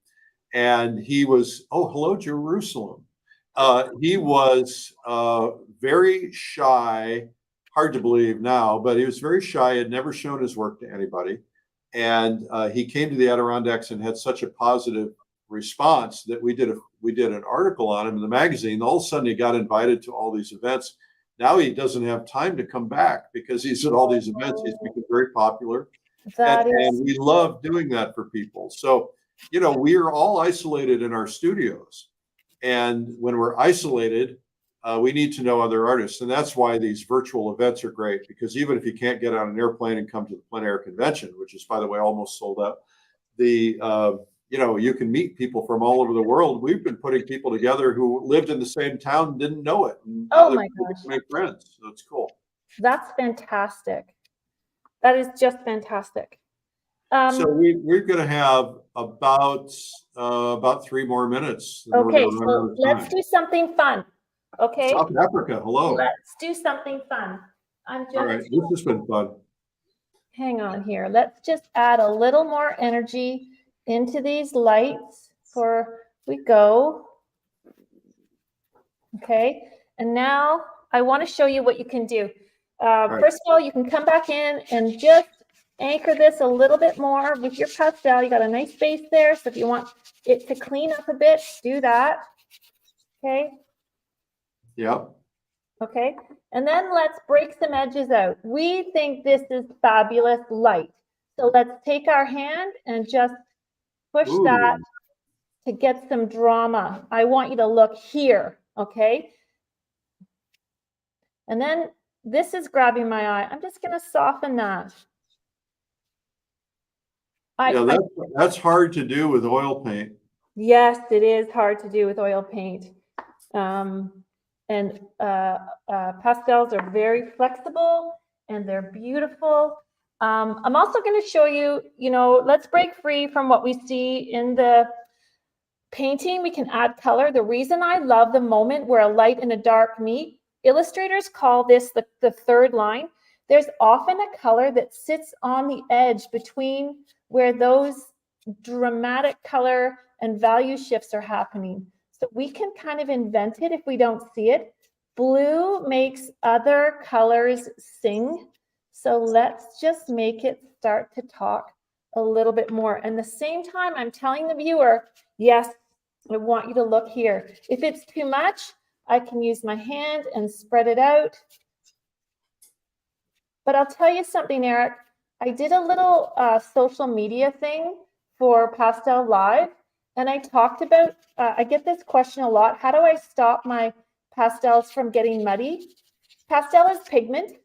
and he was, oh, hello, Jerusalem. He was very shy, hard to believe now, but he was very shy, had never shown his work to anybody. And he came to the Adirondacks and had such a positive response that we did an article on him in the magazine. All of a sudden he got invited to all these events. Now he doesn't have time to come back because he's at all these events. He's become very popular. And we love doing that for people. So, you know, we are all isolated in our studios. And when we're isolated, we need to know other artists. And that's why these virtual events are great, because even if you can't get on an airplane and come to the plein air convention, which is, by the way, almost sold out, you know, you can meet people from all over the world. We've been putting people together who lived in the same town and didn't know it. And
oh my gosh.
Make friends. So it's cool.
That's fantastic. That is just fantastic.
So we're going to have about 3 more minutes.
Okay, so let's do something fun. Okay.
South Africa, hello.
Let's do something fun.
All right, this has been fun.
Hang on here. Let's just add a little more energy into these lights before we go. Okay, and now I want to show you what you can do. First of all, you can come back in and just anchor this a little bit more with your pastel. You got a nice base there, so if you want it to clean up a bit, do that. Okay.
Yep.
Okay, and then let's break some edges out. We think this is fabulous light. So let's take our hand and just push that to get some drama. I want you to look here, okay? And then this is grabbing my eye. I'm just gonna soften that.
That's hard to do with oil paint.
Yes, it is hard to do with oil paint. And pastels are very flexible and they're beautiful. I'm also going to show you, you know, let's break free from what we see in the painting. We can add color. The reason I love the moment where a light and a dark meet, illustrators call this the third line. There's often a color that sits on the edge between where those dramatic color and value shifts are happening. So we can kind of invent it if we don't see it. Blue makes other colors sing. So let's just make it start to talk a little bit more. And at the same time, I'm telling the viewer, yes, I want you to look here. If it's too much, I can use my hand and spread it out. But I'll tell you something, Eric. I did a little social media thing for Pastel Live. And I talked about, I get this question a lot. How do I stop my pastels from getting muddy? Pastel is pigment.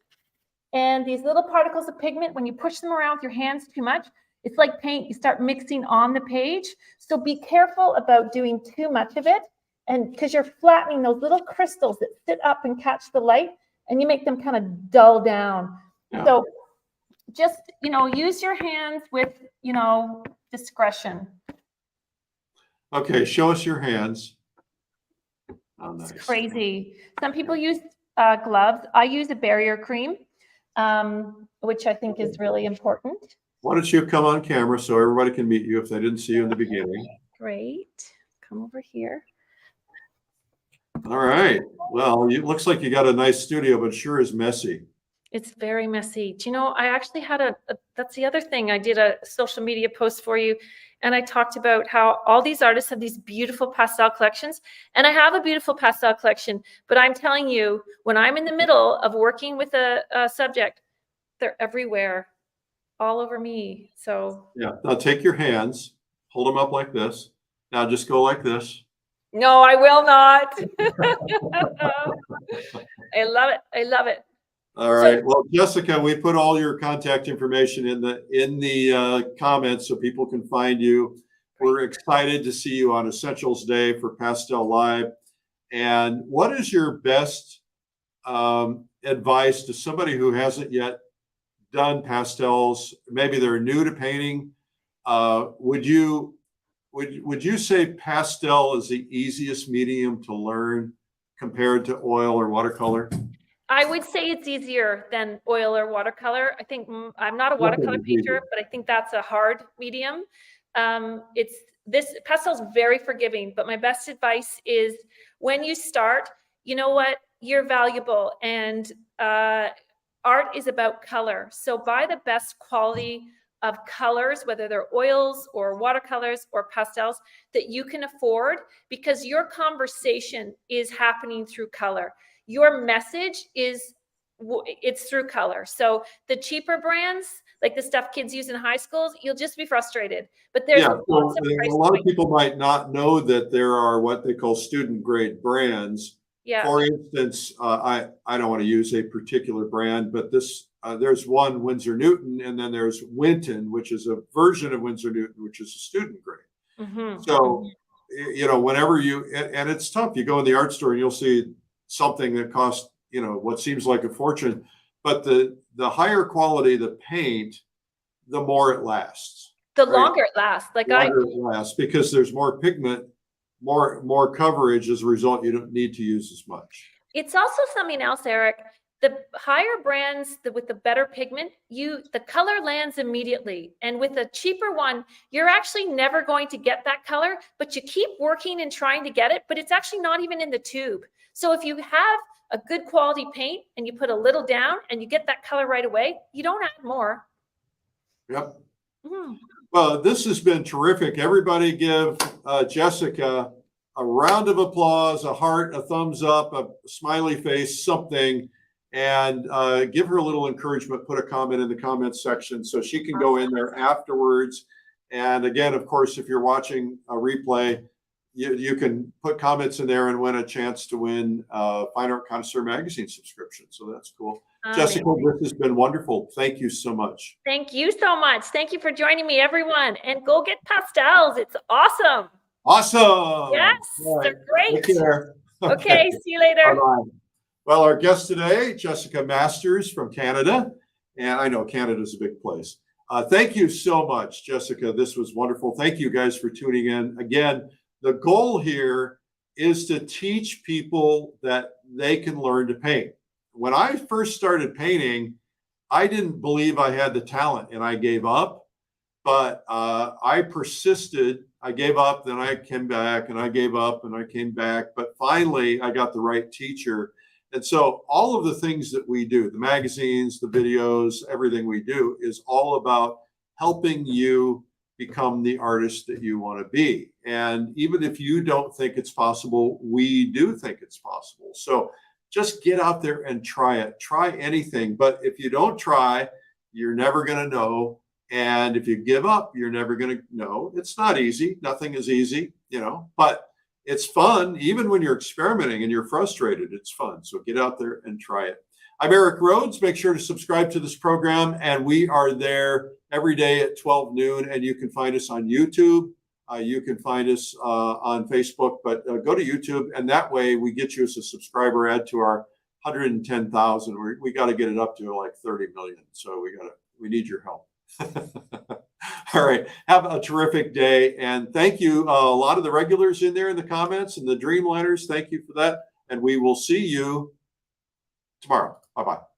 And these little particles of pigment, when you push them around with your hands too much, it's like paint. You start mixing on the page. So be careful about doing too much of it. And because you're flattening those little crystals that sit up and catch the light, and you make them kind of dull down. Yeah. So just, you know, use your hands with, you know, discretion.
Okay, show us your hands. Oh, nice.
It's crazy. Some people use gloves. I use a barrier cream, which I think is really important.
Why don't you come on camera so everybody can meet you if they didn't see you in the beginning?
Great. Come over here.
All right. Well, it looks like you got a nice studio, but it sure is messy.
It's very messy. Do you know, I actually had that's the other thing. I did a social media post for you, and I talked about how all these artists have these beautiful pastel collections, and I have a beautiful pastel collection, but I'm telling you, when I'm in the middle of working with a subject, they're everywhere, all over me. So
yeah, now take your hands, hold them up like this. Now just go like this.
No, I will not. I love it. I love it.
All right. Well, Jessica, we put all your contact information in the comments so people can find you. We're excited to see you on Essentials Day for Pastel Live. And what is your best advice to somebody who hasn't yet done pastels, maybe they're new to painting. Would you say pastel is the easiest medium to learn compared to oil or watercolor?
I would say it's easier than oil or watercolor. I think I'm not a watercolor
Definitely easier.
painter, but I think that's a hard medium. It's this pastel's very forgiving, but my best advice is when you start, you know what, you're valuable, and art is about color. So buy the best quality of colors, whether they're oils or watercolors or pastels that you can afford, because your conversation is happening through color. Your message is it's through color. So the cheaper brands, like the stuff kids use in high schools, you'll just be frustrated. But there's
Yeah,
lots
so
of
a
price
lot of
points.
people might not know that there are what they call student grade brands.
Yeah.
For instance, I don't want to use a particular brand, but there's one Winsor Newton, and then there's Winton, which is a version of Winsor Newton, which is a student grade. So, whenever and it's tough. You go in the art store and you'll see something that costs, what seems like a fortune, but the higher quality the paint, the more it lasts.
The
right?
longer it lasts. Like
Longer it lasts because there's more pigment, more coverage. As a result, you don't need to use as much.
It's also something else, Eric. The higher brands with the better pigment, the color lands immediately. And with a cheaper one, you're actually never going to get that color, but you keep working and trying to get it, but it's actually not even in the tube. So if you have a good quality paint and you put a little down and you get that color right away, you don't add more.
Yep. Well, this has been terrific. Everybody give Jessica a round of applause, a heart, a thumbs up, a smiley face, something, and give her a little encouragement. Put a comment in the comments section so she can go in there afterwards. And again, of course, if you're watching a replay, you can put comments in there and win a chance to win Fine Art Connoisseur magazine subscription. So that's cool. Jessica, this has been wonderful. Thank you so much.
Thank you so much. Thank you for joining me, everyone. And go get pastels. It's awesome.
Awesome.
Yes,
right.
They're great.
Take care.
Okay, see you later.
Bye-bye. Well, our guest today, Jessica Masters from Canada. And I know Canada's a big place. Thank you so much, Jessica. This was wonderful. Thank you guys for tuning in. Again, the goal here is to teach people that they can learn to paint. When I first started painting, I didn't believe I had the talent and I gave up, but I persisted. I gave up, then I came back, and I gave up and I came back, but finally I got the right teacher. And so all of the things that we do, the magazines, the videos, everything we do is all about helping you become the artist that you want to be. And even if you don't think it's possible, we do think it's possible. So just get out there and try it. Try anything. But if you don't try, you're never going to know. And if you give up, you're never going to know. It's not easy. Nothing is easy, but it's fun. Even when you're experimenting and you're frustrated, it's fun. So get out there and try it. I'm Eric Rhodes. Make sure to subscribe to this program. And we are there every day at 12 noon. And you can find us on YouTube. You can find us on Facebook, but go to YouTube. And that way we get you as a subscriber, add to our 110,000. We got to get it up to like 30 million. So we need your help. All right. Have a terrific day. And thank you. A lot of the regulars in there in the comments and the Dreamliners. Thank you for that. And we will see you tomorrow. Bye-bye.